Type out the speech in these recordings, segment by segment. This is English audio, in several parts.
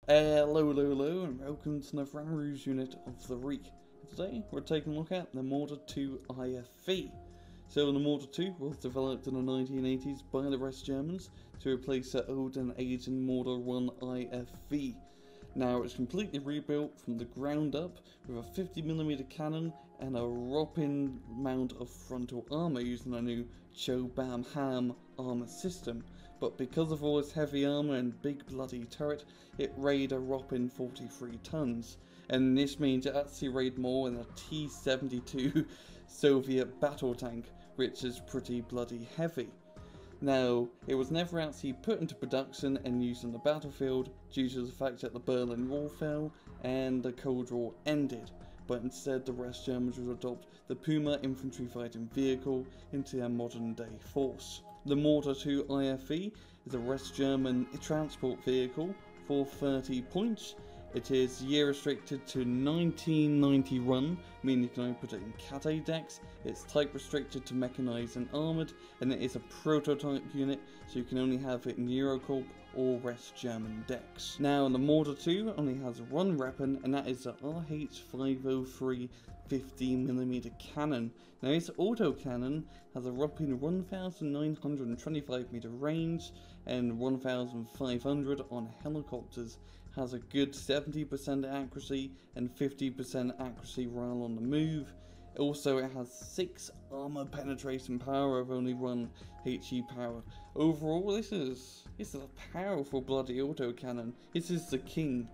Hello, and welcome to the Rouge unit of the week. Today, we're taking a look at the Marder 2 IFV. So, the Marder 2 was developed in the 1980s by the West Germans to replace the old and aging Marder 1 IFV. Now, it's completely rebuilt from the ground up with a 50mm cannon and a whopping amount of frontal armour using a new Cho Bam Ham armour system. But because of all its heavy armour and big bloody turret, it weighed a whopping 43 tons. And this means it actually weighed more than a T-72 Soviet battle tank, which is pretty bloody heavy. Now, it was never actually put into production and used on the battlefield due to the fact that the Berlin Wall fell and the Cold War ended, but instead the West Germans would adopt the Puma infantry fighting vehicle into their modern day force. The Marder 2 IFV is a West German transport vehicle for 30 points. It is year restricted to 1991, meaning you can only put it in Cat A decks. It's type restricted to mechanized and armoured, and it is a prototype unit, so you can only have it in Eurocorp or West German decks. Now, the Marder 2 only has one weapon, and that is the RH503 50mm cannon. Now, this autocannon has a whopping 1,925 meter range and 1,500 on helicopters, has a good 70% accuracy and 50% accuracy while on the move. Also, it has 6 armor penetration power of only 1 HE power. Overall, this is a powerful bloody autocannon. This is the king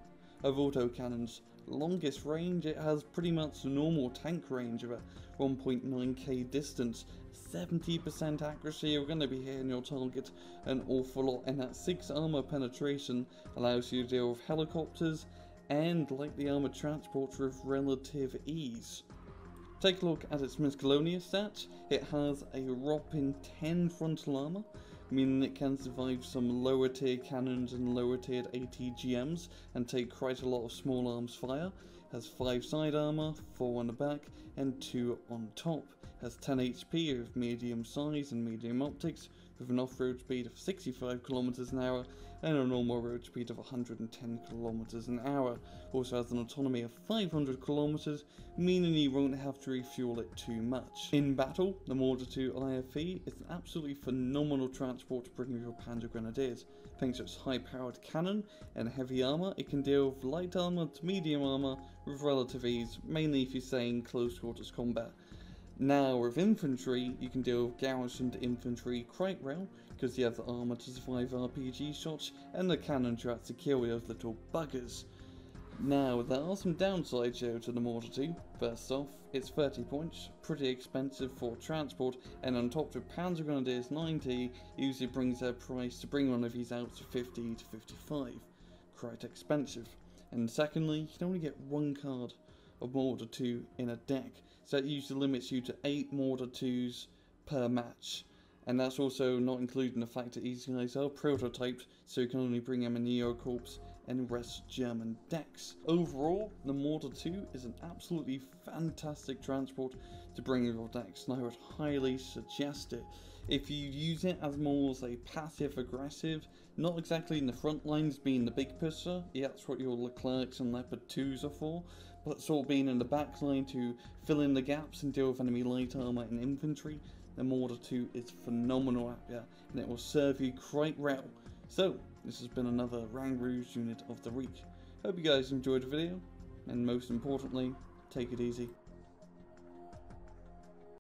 of autocannons. Longest range, it has pretty much the normal tank range of a 1.9k distance. 70% accuracy, you're going to be hitting your target an awful lot, and that 6 armor penetration allows you to deal with helicopters and lightly armored transports with relative ease. Take a look at its miscellaneous stats. It has a whopping 10 frontal armor, meaning it can survive some lower tier cannons and lower tiered ATGMs and take quite a lot of small arms fire. It has 5 side armor, 4 on the back and 2 on top. It has 10 HP with medium size and medium optics, with an off-road speed of 65 km an hour and a normal road speed of 110 km an hour. Also has an autonomy of 500 km, meaning you won't have to refuel it too much. In battle, the Marder 2 IFV is an absolutely phenomenal transport to bring with your Panzer Grenadiers. Thanks to its high-powered cannon and heavy armour, it can deal with light armour to medium armour with relative ease, mainly if you're saying close quarters combat. Now, with infantry, you can deal with garrisoned infantry quite well, because you have the armour to survive RPG shots, and the cannon to actually kill those little buggers. Now, there are some downsides though to the Marder 2. First off, it's 30 points, pretty expensive for transport, and on top of Panzer Grenadiers 90, usually brings their price to bring one of these out to 50 to 55. Quite expensive. And secondly, you can only get one card of Marder 2 in a deck, so that usually limits you to 8 Marder 2s per match. And that's also not including the fact that these guys are prototyped, so you can only bring them in Eurocorps and West German decks. Overall, the Marder 2 is an absolutely fantastic transport to bring with your decks, and I would highly suggest it. If you use it as more as a passive aggressive, not exactly in the front lines being the big pusher, yeah, that's what your Leclercs and Leopard 2s are for, but sort of being in the back line to fill in the gaps and deal with enemy light armor and infantry, the Marder 2 is phenomenal at that, and it will serve you quite well. So, this has been another Rouge unit of the week. Hope you guys enjoyed the video, and most importantly, take it easy.